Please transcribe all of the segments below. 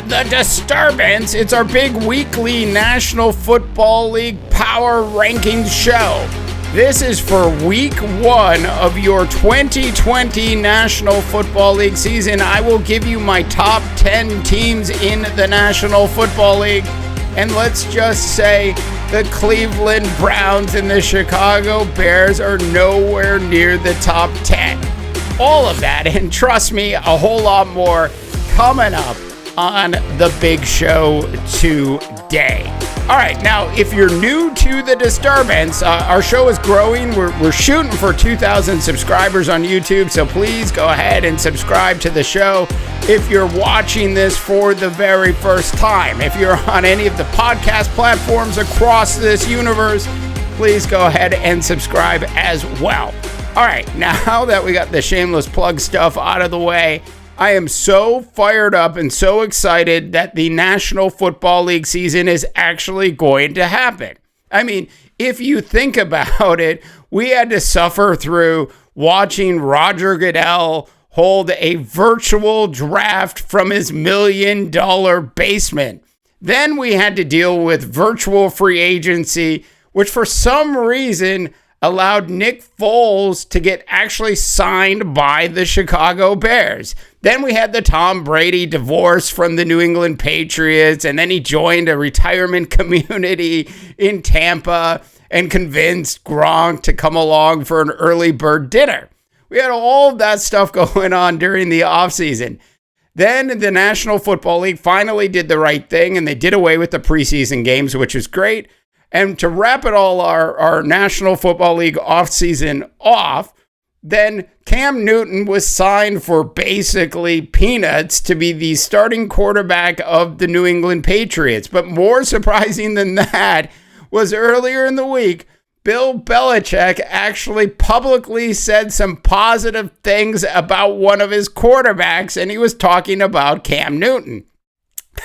The Disturbance. It's our big weekly National Football League Power Rankings show. This is for week 1 of your 2020 National Football League season. I will give you my top 10 teams in the National Football League. And let's just say the Cleveland Browns and the Chicago Bears are nowhere near the top 10. All of that, and trust me, a whole lot more coming up on the big show today. All right, now, if you're new to The Disturbance, our show is growing. We're shooting for 2,000 subscribers on YouTube, so please go ahead and subscribe to the show if you're watching this for the very first time. If you're on any of the podcast platforms across this universe, please go ahead and subscribe as well. All right, now that we got the shameless plug stuff out of the way, I am so fired up and so excited that the National Football League season is actually going to happen. I mean, if you think about it, we had to suffer through watching Roger Goodells hold a virtual draft from his $1 million basement. Then we had to deal with virtual free agency, which for some reason allowed Nick Foles to get actually signed by the Chicago Bears. Then we had the Tom Brady divorce from the New England Patriots, and then he joined a retirement community in Tampa and convinced Gronk to come along for an early bird dinner. We had all of that stuff going on during the offseason. Then the National Football League finally did the right thing, and they did away with the preseason games, which was great. And to wrap it all, our National Football League offseason off, then Cam Newton was signed for basically peanuts to be the starting quarterback of the New England Patriots. But more surprising than that was earlier in the week, Bill Belichick actually publicly said some positive things about one of his quarterbacks, and he was talking about Cam Newton.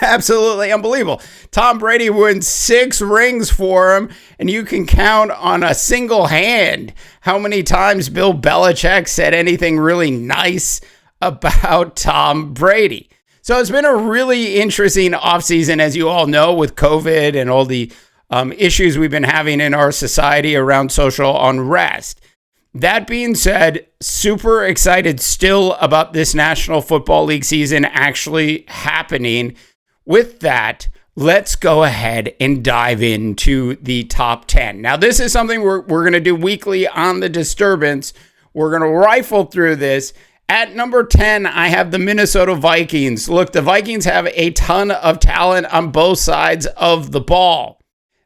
Absolutely unbelievable. Tom Brady wins 6 rings for him, and you can count on a single hand how many times Bill Belichick said anything really nice about Tom Brady. So it's been a really interesting offseason, as you all know, with COVID and all the issues we've been having in our society around social unrest. That being said, super excited still about this National Football League season actually happening. With that, let's go ahead and dive into the top 10. Now, this is something we're going to do weekly on The Disturbance. We're going to rifle through this. At number 10, I have the Minnesota Vikings. Look, the Vikings have a ton of talent on both sides of the ball.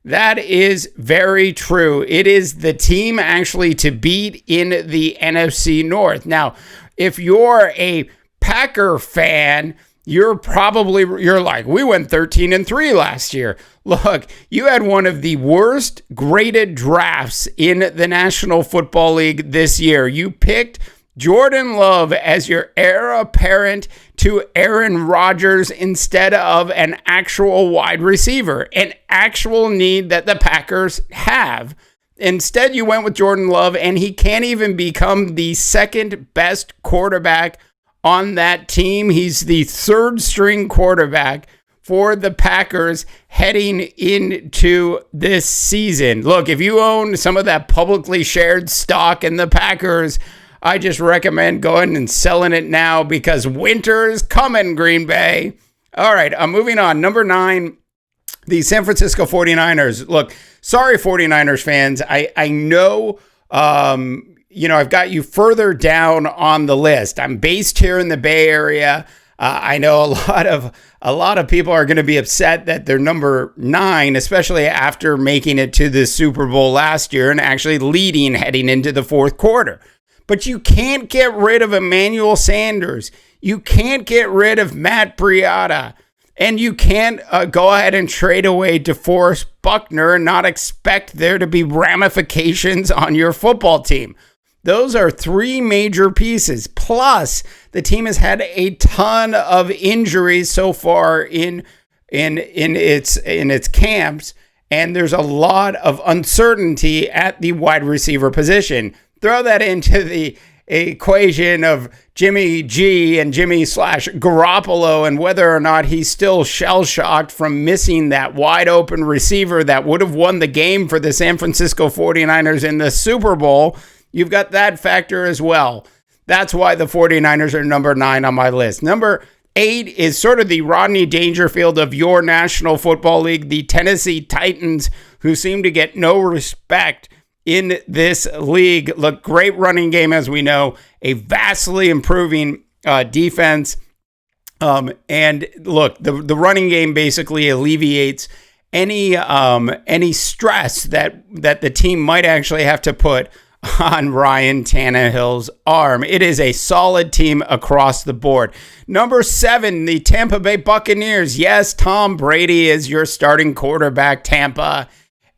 That is very true. It is the team actually to beat in the NFC North. Now, if you're a Packer fan, you're like, we went 13-3 last year. Look, you had one of the worst graded drafts in the National Football League this year. You picked Jordan Love as your heir apparent to Aaron Rodgers instead of an actual wide receiver, an actual need that the Packers have. Instead, you went with Jordan Love, and he can't even become the second best quarterback on that team. He's the third string quarterback for the Packers heading into this season. Look, if you own some of that publicly shared stock in the Packers, I just recommend going and selling it now because winter is coming, Green Bay. All right, I'm moving on. Number 9, the San Francisco 49ers. Look, sorry, 49ers fans. I know, I've got you further down on the list. I'm based here in the Bay Area. I know a lot of people are going to be upset that they're number 9, especially after making it to the Super Bowl last year and actually leading heading into the fourth quarter. But you can't get rid of Emmanuel Sanders. You can't get rid of Matt Breida. And you can't go ahead and trade away DeForest Buckner and not expect there to be ramifications on your football team. Those are 3 major pieces. Plus, the team has had a ton of injuries so far in its camps, and there's a lot of uncertainty at the wide receiver position. Throw that into the equation of Jimmy G and Jimmy / Garoppolo and whether or not he's still shell-shocked from missing that wide open receiver that would have won the game for the San Francisco 49ers in the Super Bowl. You've got that factor as well. That's why the 49ers are number 9 on my list. Number 8 is sort of the Rodney Dangerfield of your National Football League, the Tennessee Titans, who seem to get no respect in this league. Look, great running game, as we know, a vastly improving defense. And look, the running game basically alleviates any stress that the team might actually have to put on Ryan Tannehill's arm. It is a solid team across the board. Number 7, the Tampa Bay Buccaneers. Yes, Tom Brady is your starting quarterback, Tampa.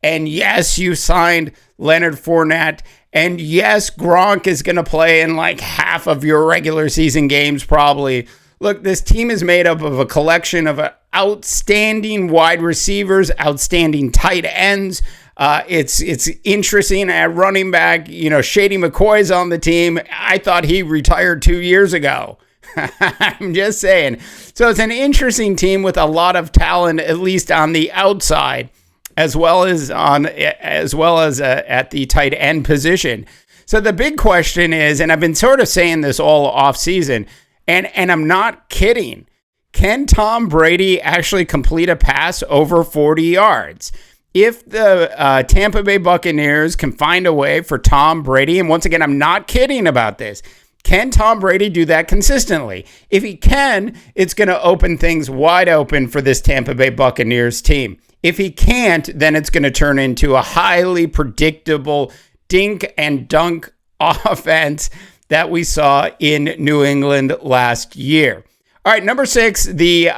And yes, you signed Leonard Fournette. And yes, Gronk is going to play in like half of your regular season games probably. Look, this team is made up of a collection of outstanding wide receivers, outstanding tight ends. It's interesting at running back. Shady McCoy's on the team. I thought he retired 2 years ago. I'm just saying. So it's an interesting team with a lot of talent, at least on the outside, as well as at the tight end position. So the big question is, and I've been sort of saying this all offseason, and I'm not kidding, can Tom Brady actually complete a pass over 40 yards? If the Tampa Bay Buccaneers can find a way for Tom Brady, and once again, I'm not kidding about this, can Tom Brady do that consistently? If he can, it's going to open things wide open for this Tampa Bay Buccaneers team. If he can't, then it's going to turn into a highly predictable dink and dunk offense that we saw in New England last year. All right, number 6, the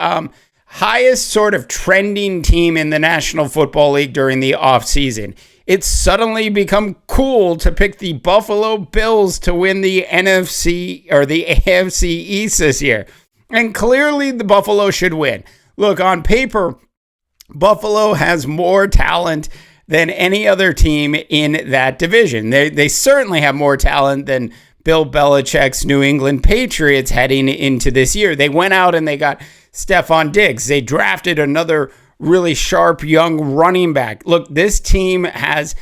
highest sort of trending team in the National Football League during the offseason. It's suddenly become cool to pick the Buffalo Bills to win the NFC or the AFC East this year. And clearly the Buffalo should win. Look, on paper, Buffalo has more talent than any other team in that division. They certainly have more talent than Bill Belichick's New England Patriots heading into this year. They went out and they got Stephon Diggs. They drafted another really sharp young running back. Look, this team has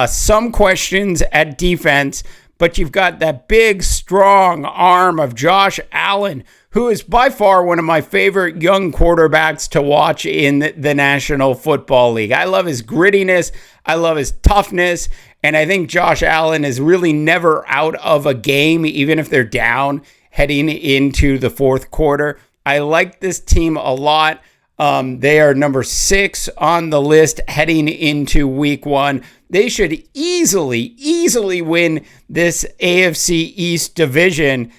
some questions at defense, but you've got that big, strong arm of Josh Allen, who is by far one of my favorite young quarterbacks to watch in the National Football League. I love his grittiness. I love his toughness. And I think Josh Allen is really never out of a game, even if they're down heading into the fourth quarter. I like this team a lot. They are number 6 on the list heading into week 1. They should easily win this AFC East division,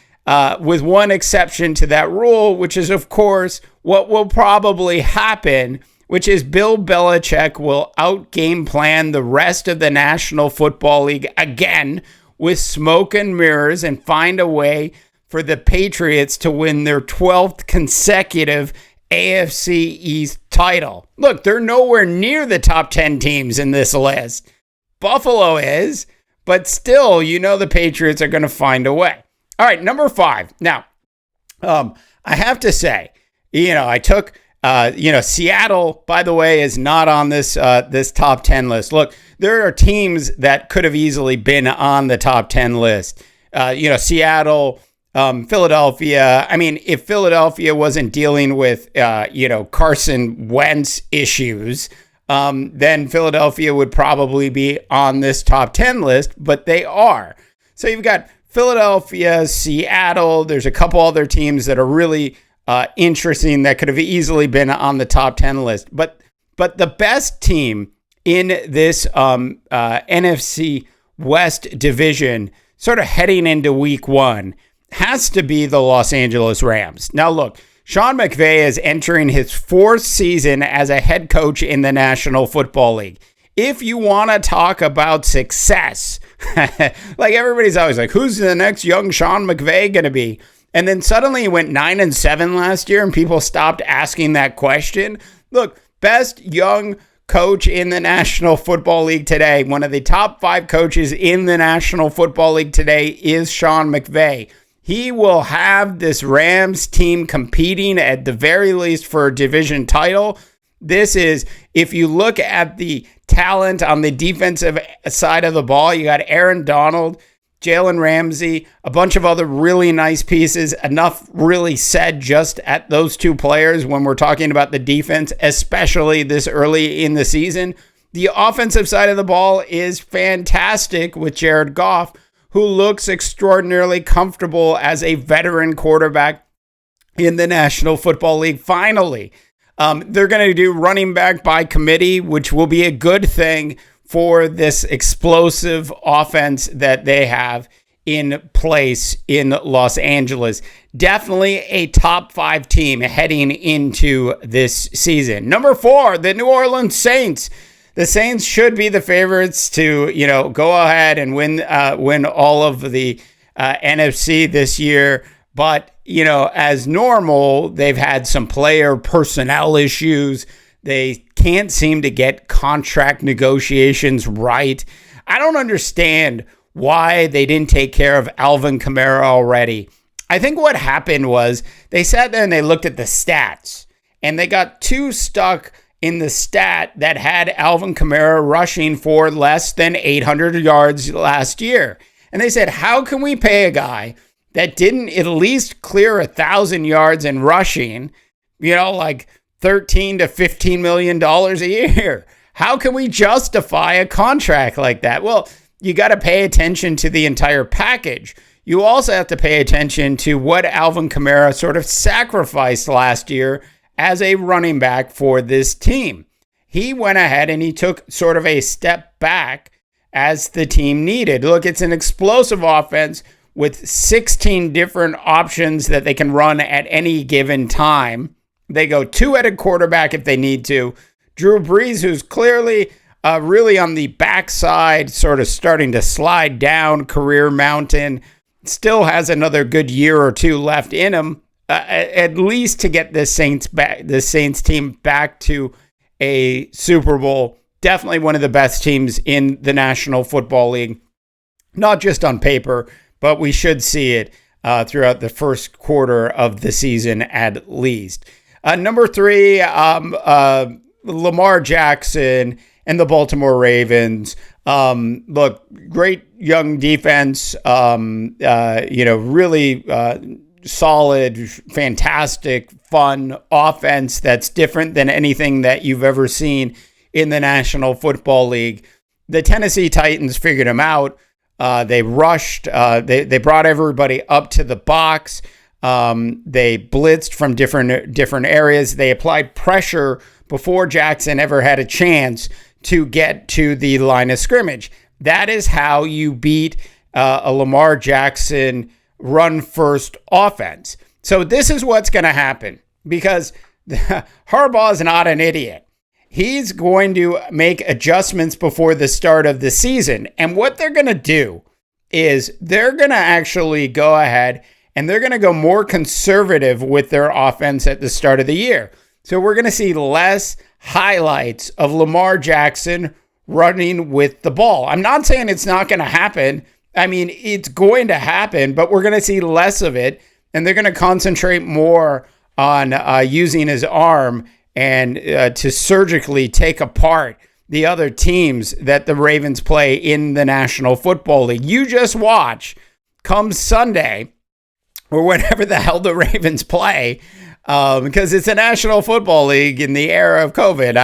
with one exception to that rule, which is, of course, what will probably happen, which is Bill Belichick will out-game plan the rest of the National Football League again with smoke and mirrors and find a way for the Patriots to win their 12th consecutive AFC East title. Look, they're nowhere near the top 10 teams in this list. Buffalo is, but still, the Patriots are going to find a way. All right, number 5. Now, I have to say, I took, Seattle, by the way, is not on this top 10 list. Look, there are teams that could have easily been on the top 10 list. Seattle, Philadelphia. I mean, if Philadelphia wasn't dealing with, Carson Wentz issues, then Philadelphia would probably be on this top 10 list, but they are. So you've got Philadelphia, Seattle. There's a couple other teams that are really interesting that could have easily been on the top 10 list. But the best team in this NFC West division, sort of heading into week 1, has to be the Los Angeles Rams. Now, look, Sean McVay is entering his 4th season as a head coach in the National Football League. If you want to talk about success, like everybody's always like, who's the next young Sean McVay going to be? And then suddenly he went 9-7 last year and people stopped asking that question. Look, best young coach in the National Football League today, one of the top 5 coaches in the National Football League today, is Sean McVay. He will have this Rams team competing at the very least for a division title. This is, if you look at the talent on the defensive side of the ball, you got Aaron Donald, Jalen Ramsey, a bunch of other really nice pieces. Enough really said just at those 2 players when we're talking about the defense, especially this early in the season. The offensive side of the ball is fantastic with Jared Goff, who looks extraordinarily comfortable as a veteran quarterback in the National Football League. Finally, they're going to do running back by committee, which will be a good thing for this explosive offense that they have in place in Los Angeles. Definitely a top 5 team heading into this season. Number 4, the New Orleans Saints. The Saints should be the favorites to, go ahead and win all of the NFC this year. But, as normal, they've had some player personnel issues. They can't seem to get contract negotiations right. I don't understand why they didn't take care of Alvin Kamara already. I think what happened was they sat there and they looked at the stats, and they got too stuck in the stat that had Alvin Kamara rushing for less than 800 yards last year. And they said, how can we pay a guy that didn't at least clear 1,000 yards in rushing, like $13 to $15 million a year? How can we justify a contract like that? Well, you got to pay attention to the entire package. You also have to pay attention to what Alvin Kamara sort of sacrificed last year as a running back for this team. He went ahead and he took sort of a step back as the team needed. Look, it's an explosive offense with 16 different options that they can run at any given time. They go 2 at a quarterback if they need to. Drew Brees, who's clearly really on the backside, sort of starting to slide down career mountain, still has another good year or 2 left in him, at least to get the Saints team back to a Super Bowl. Definitely one of the best teams in the National Football League, not just on paper, but we should see it throughout the first quarter of the season at least. Number 3, Lamar Jackson and the Baltimore Ravens. Look, great young defense, really solid, fantastic, fun offense that's different than anything that you've ever seen in the National Football League. The Tennessee Titans figured them out. They rushed. They brought everybody up to the box. They blitzed from different areas. They applied pressure before Jackson ever had a chance to get to the line of scrimmage. That is how you beat a Lamar Jackson run-first offense. So this is what's going to happen, because Harbaugh is not an idiot. He's going to make adjustments before the start of the season. And what they're going to do is they're going to actually go ahead and they're going to go more conservative with their offense at the start of the year. So we're going to see less highlights of Lamar Jackson running with the ball. I'm not saying it's not going to happen. I mean, it's going to happen, but we're going to see less of it, and they're going to concentrate more on using his arm and to surgically take apart the other teams that the Ravens play in the National Football League. You just watch come Sunday or whenever the hell the Ravens play, because it's a National Football League in the era of COVID.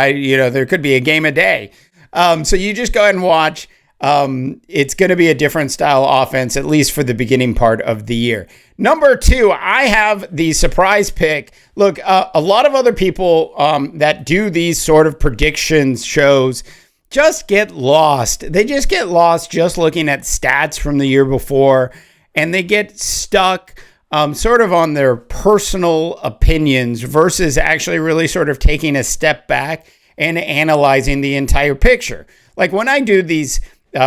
There could be a game a day. So you just go ahead and watch. It's going to be a different style offense, at least for the beginning part of the year. Number 2, I have the surprise pick. Look, a lot of other people that do these sort of predictions shows just get lost. They just get lost just looking at stats from the year before, and they get stuck sort of on their personal opinions versus actually really sort of taking a step back and analyzing the entire picture. Like when I do these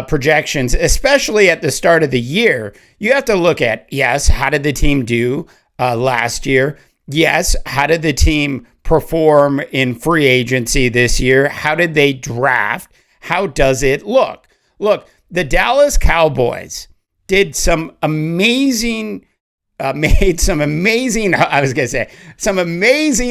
projections, especially at the start of the year, you have to look at, yes, how did the team do last year? Yes, how did the team perform in free agency this year? How did they draft? How does it look? Look, the Dallas Cowboys did some amazing some amazing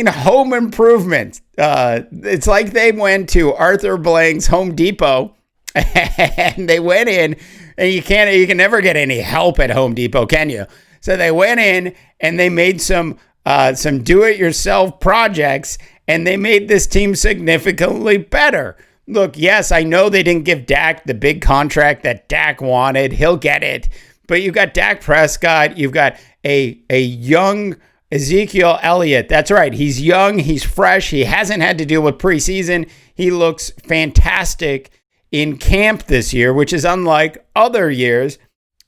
home improvements. It's like they went to Arthur Blank's Home Depot and they went in, and you can never get any help at Home Depot, can you? So they went in and they made some do-it-yourself projects, and they made this team significantly better. Look, yes, I know they didn't give Dak the big contract that Dak wanted. He'll get it. But you've got Dak Prescott. You've got a young Ezekiel Elliott. That's right. He's young. He's fresh. He hasn't had to deal with preseason. He looks fantastic in camp this year, which is unlike other years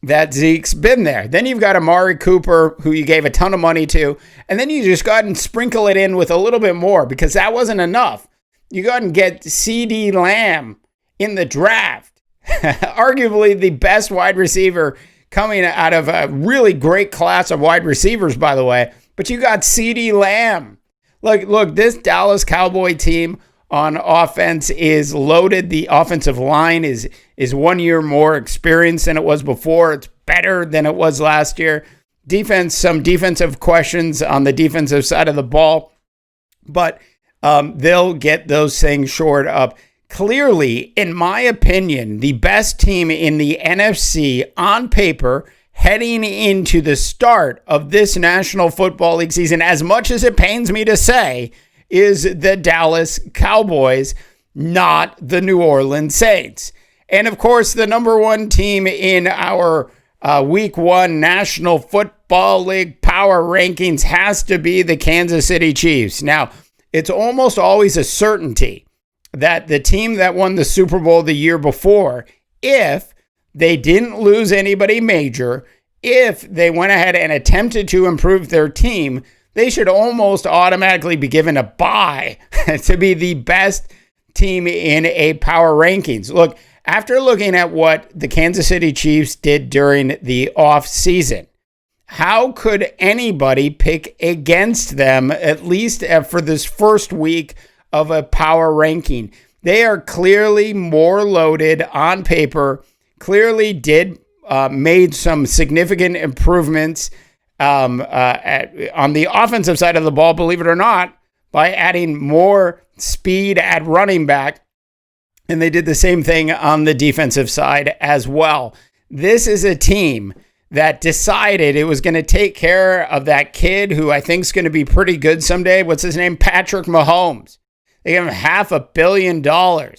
that Zeke's been there. Then you've got Amari Cooper, who you gave a ton of money to, and then you just go ahead and sprinkle it in with a little bit more because that wasn't enough. You go ahead and get CeeDee Lamb in the draft, arguably the best wide receiver coming out of a really great class of wide receivers, by the way. But you got CeeDee Lamb. Look, this Dallas Cowboy team on offense is loaded. The offensive line is 1 year more experienced than it was before. It's better than it was last year. Defense, some defensive questions on the defensive side of the ball, but they'll get those things shored up. Clearly, in my opinion, the best team in the NFC on paper heading into the start of this National Football League season, as much as it pains me to say, is the Dallas Cowboys, not the New Orleans Saints. And of course, the number one team in our Week 1 National Football League power rankings has to be the Kansas City Chiefs. Now, it's almost always a certainty that the team that won the Super Bowl the year before, if they didn't lose anybody major, if they went ahead and attempted to improve their team, they should almost automatically be given a bye to be the best team in a power rankings. Look, after looking at what the Kansas City Chiefs did during the offseason, how could anybody pick against them, at least for this first week of a power ranking? They are clearly more loaded on paper, clearly made some significant improvements on the offensive side of the ball, believe it or not, by adding more speed at running back. And they did the same thing on the defensive side as well. This is a team that decided it was going to take care of that kid who I think is going to be pretty good someday. What's his name? Patrick Mahomes. They gave him $500 million. And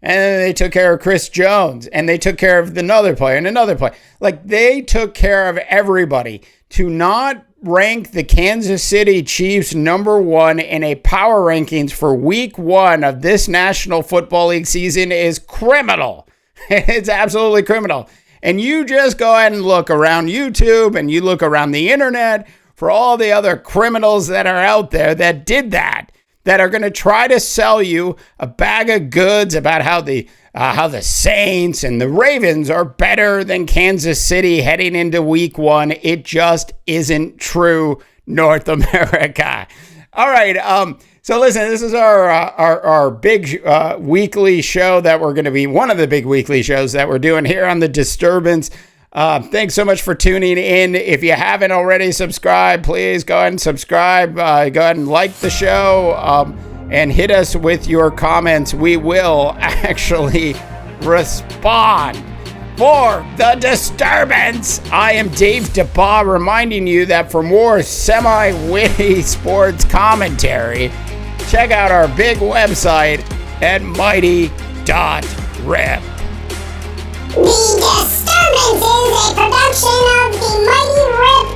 then they took care of Chris Jones. And they took care of another player and another player. Like, they took care of everybody. To not rank the Kansas City Chiefs number one in a power rankings for Week 1 of this National Football League season is criminal. It's absolutely criminal. And you just go ahead and look around YouTube and you look around the internet for all the other criminals that are out there that did that are going to try to sell you a bag of goods about how the Saints and the Ravens are better than Kansas City heading into Week 1. It just isn't true, North America. All right. So listen, this is our big weekly show that we're going to be one of the big weekly shows that we're doing here on the Disturbance. Thanks so much for tuning in. If you haven't already subscribed, please go ahead and subscribe. Go ahead and like the show and hit us with your comments. We will actually respond. For the Disturbance, I am Dave DeBaugh, reminding you that for more semi-witty sports commentary, check out our big website at mighty.rip. The Disturbance is a production of the Mighty Rip